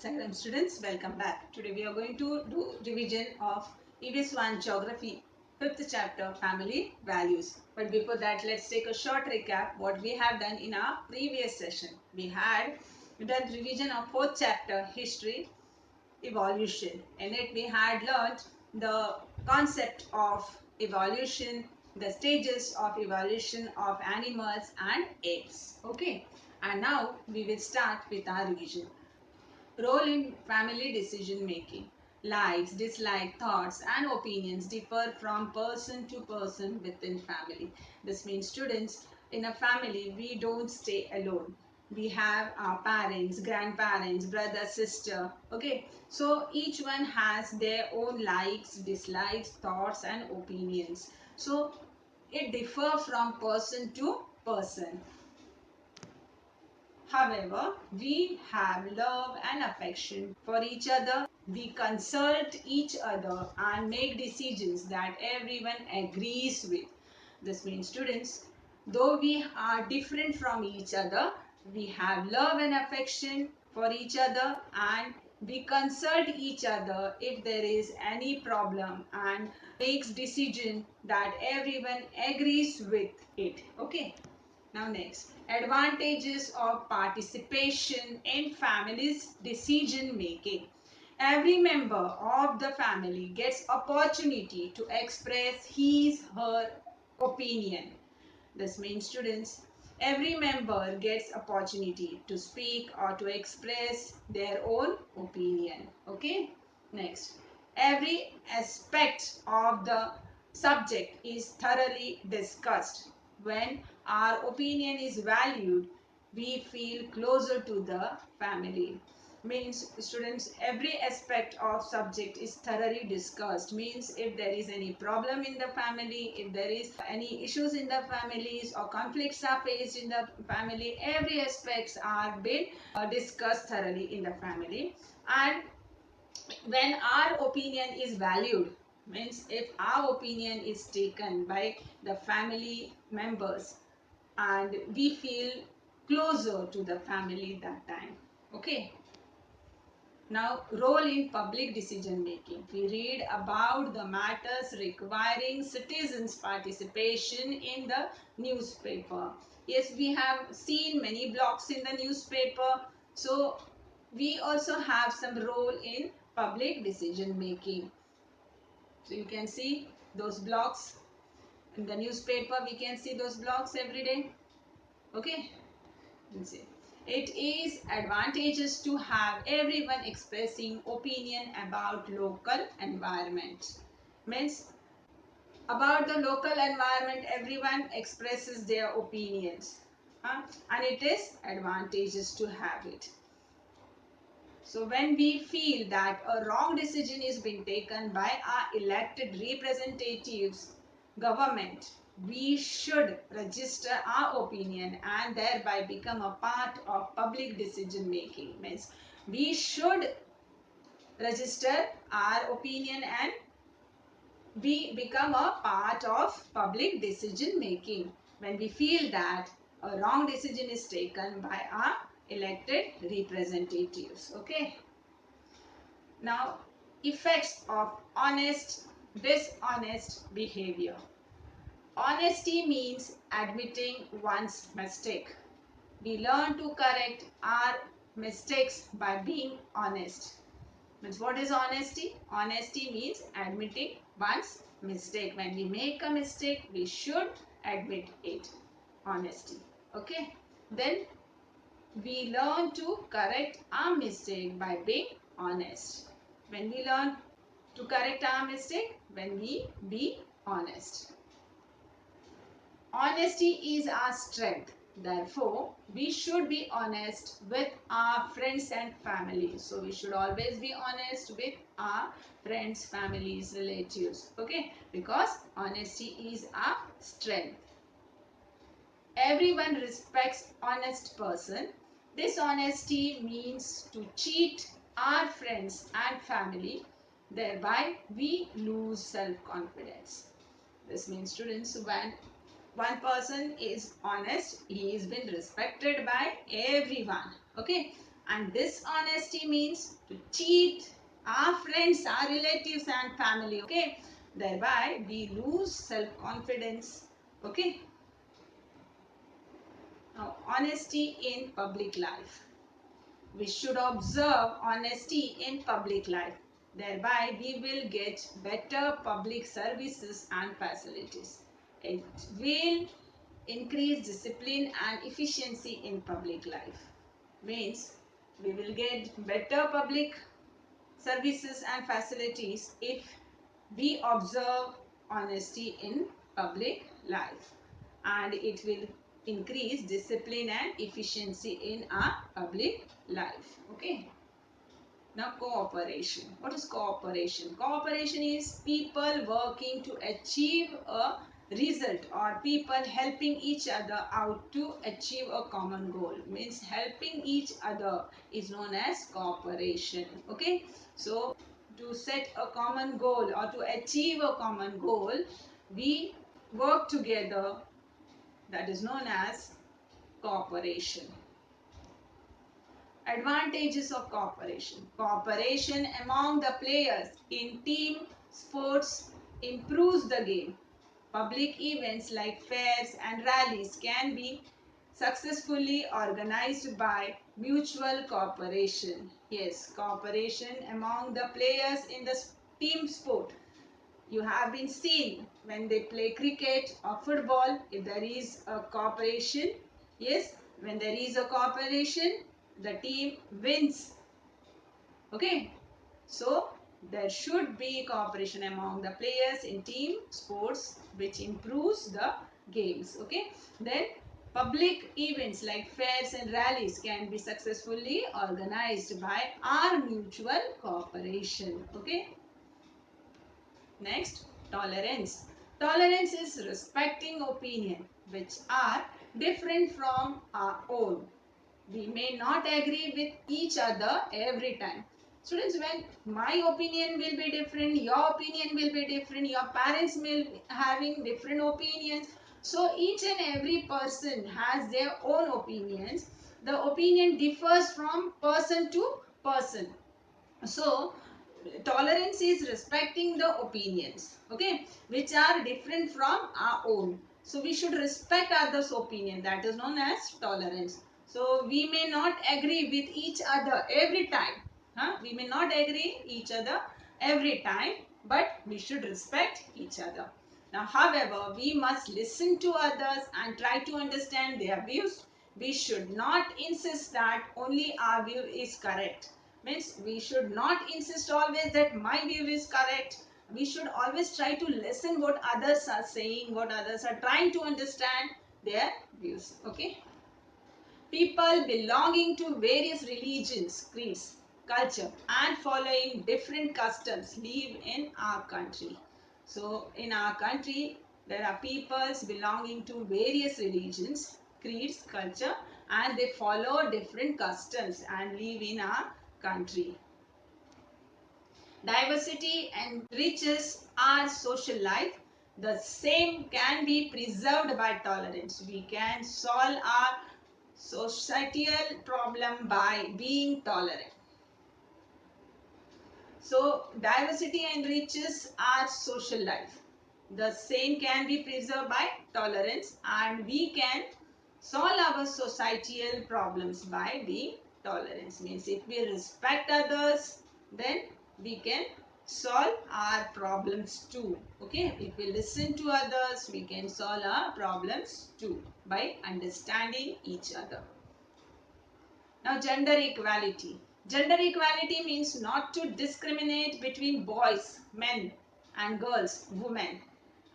Salam students, welcome back. Today we are going to do revision of EVS 1 Geography, 5th chapter, Family Values. But before that, let's take a short recap what we have done in our previous session. We had done revision of 4th chapter, History, Evolution. In it we had learned the concept of evolution, the stages of evolution of animals and apes. Okay, and now we will start with our revision. Role in family decision making. Likes, dislikes, thoughts, and opinions differ from person to person within family. This means students, in a family, we don't stay alone. We have our parents, grandparents, brother, sister. Okay, so each one has their own likes, dislikes, thoughts, and opinions. So it differ from person to person. However, we have love and affection for each other. We consult each other and make decisions that everyone agrees with. This means students, though we are different from each other, we have love and affection for each other and we consult each other if there is any problem and makes decision that everyone agrees with it. Okay. Now next, advantages of participation in family's decision making. Every member of the family gets opportunity to express his her opinion. This means students, every member gets opportunity to speak or to express their own opinion. Okay? Next, every aspect of the subject is thoroughly discussed. When our opinion is valued, we feel closer to the family. Means students, every aspect of subject is thoroughly discussed. Means if there is any problem in the family, if there is any issues in the families or conflicts are faced in the family, every aspects are been discussed thoroughly in the family. And when our opinion is valued, means if our opinion is taken by the family members and we feel closer to the family that time. Okay. Now, role in public decision making. We read about the matters requiring citizens' participation in the newspaper. Yes, we have seen many blogs in the newspaper. So, we also have some role in public decision making. So, you can see those blogs in the newspaper. We can see those blogs every day. Okay. Let's see. It is advantageous to have everyone expressing opinion about local environment. Means about the local environment, everyone expresses their opinions. And it is advantageous to have it. So when we feel that a wrong decision is being taken by our elected representatives, government, we should register our opinion and thereby become a part of public decision making. Means we should register our opinion and we become a part of public decision making when we feel that a wrong decision is taken by our elected representatives. Okay. Now, effects of honest, dishonest behavior. Honesty means admitting one's mistake. We learn to correct our mistakes by being honest. Means what is honesty? Honesty means admitting one's mistake. When we make a mistake, we should admit it. Honesty. Okay. Then we learn to correct our mistake by being honest. When we learn to correct our mistake, when we be honest. Honesty is our strength. Therefore, we should be honest with our friends and family. So, we should always be honest with our friends, families, relatives. Okay? Because honesty is our strength. Everyone respects honest person. Dishonesty means to cheat our friends and family. Thereby, we lose self-confidence. This means students, when one person is honest, he is been respected by everyone. Okay. And dishonesty means to cheat our friends, our relatives and family. Okay, thereby we lose self-confidence. Okay. Now, honesty in public life. We should observe honesty in public life. Thereby, we will get better public services and facilities. It will increase discipline and efficiency in public life. Means we will get better public services and facilities if we observe honesty in public life, and it will increase discipline and efficiency in our public life. Okay. Now, cooperation. What is cooperation? Cooperation is people working to achieve a result, or people helping each other out to achieve a common goal. Means helping each other is known as cooperation. Okay. So, to set a common goal or to achieve a common goal, we work together. That is known as cooperation. Advantages of cooperation. Cooperation among the players in team sports improves the game. Public events like fairs and rallies can be successfully organized by mutual cooperation. Yes, cooperation among the players in the team sport. You have been seen when they play cricket or football, if there is a cooperation. Yes, when there is a cooperation, the team wins. Okay, so there should be cooperation among the players in team sports, which improves the games. Okay, then public events like fairs and rallies can be successfully organized by our mutual cooperation. Okay. Next, tolerance. Tolerance is respecting opinion which are different from our own. We may not agree with each other every time. Students, when my opinion will be different, your opinion will be different, your parents may be having different opinions. So each and every person has their own opinions. The opinion differs from person to person. So tolerance is respecting the opinions, okay, which are different from our own. So we should respect others' opinion. That is known as tolerance. So we may not agree with each other every time. We may not agree each other every time, but we should respect each other. Now, however, we must listen to others and try to understand their views. We should not insist that only our view is correct. Means we should not insist always that my view is correct. We should always try to listen what others are saying, what others are trying to understand their views. Okay. People belonging to various religions, creeds, culture and following different customs live in our country. So in our country, there are peoples belonging to various religions, creeds, culture, and they follow different customs and live in our country. Diversity enriches our social life. The same can be preserved by tolerance. We can solve our societal problem by being tolerant. So, diversity enriches our social life. The same can be preserved by tolerance, and we can solve our societal problems by being tolerant. Means if we respect others, then we can solve our problems too. Okay, if we listen to others, we can solve our problems too by understanding each other. Now, gender equality. Gender equality means not to discriminate between boys, men and girls, women,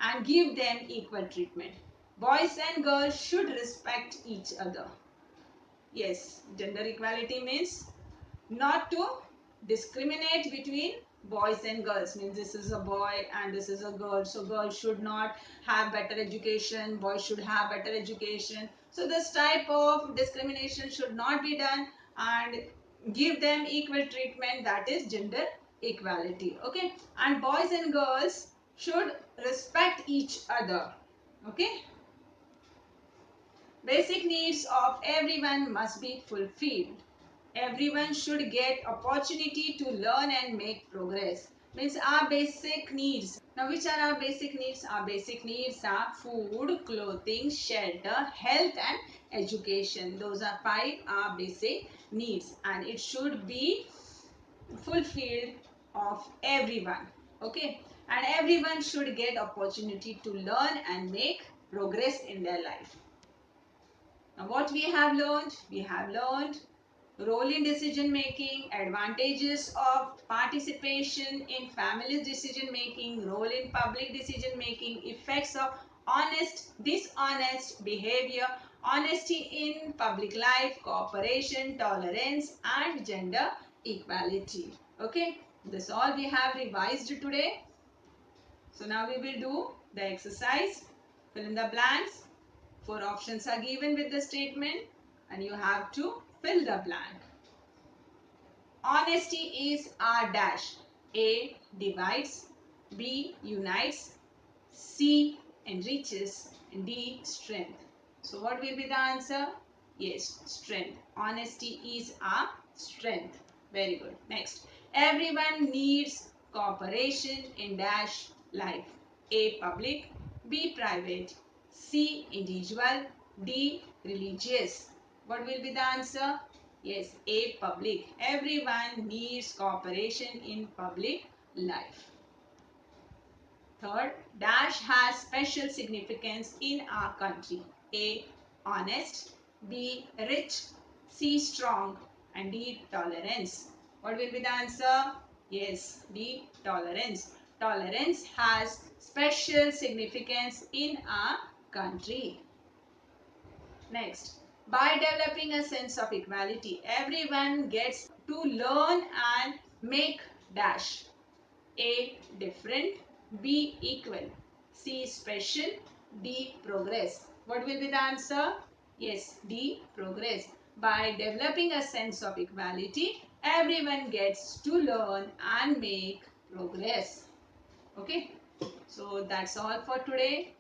and give them equal treatment. Boys and girls should respect each other. Yes, gender equality means not to discriminate between boys and girls. Means this is a boy and this is a girl, so girls should not have better education, boys should have better education. So this type of discrimination should not be done, and give them equal treatment. That is gender equality. Okay, and boys and girls should respect each other. Okay. Basic needs of everyone must be fulfilled. everyone should get opportunity to learn and make progress. Means our basic needs. Now which are our basic needs? Our basic needs are food, clothing, shelter, health and education. Those are 5 our basic needs, and it should be fulfilled of everyone. Okay, and everyone should get opportunity to learn and make progress in their life. Now what we have learned? We have learned role in decision making, advantages of participation in family decision making, role in public decision making, effects of honest, dishonest behavior, honesty in public life, cooperation, tolerance and gender equality. Okay, this all we have revised today. So now we will do the exercise. Fill in the blanks. 4 options are given with the statement and you have to fill the blank. Honesty is R dash. A divides, B unites, C enriches, D strength. So what will be the answer? Yes, strength. Honesty is our strength. Very good. Next. Everyone needs cooperation in dash life. A public, B private, C individual, D religious. What will be the answer? Yes, A public. Everyone needs cooperation in public life. Third, dash has special significance in our country. A honest, B rich, C strong and D tolerance. What will be the answer? Yes, D tolerance. Tolerance has special significance in our country. Next, by developing a sense of equality, everyone gets to learn and make dash. A different, B equal, C special, D progress. What will be the answer? Yes, D progress. By developing a sense of equality, everyone gets to learn and make progress. Okay, so that's all for today.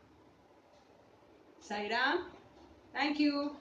Sai Ram, thank you.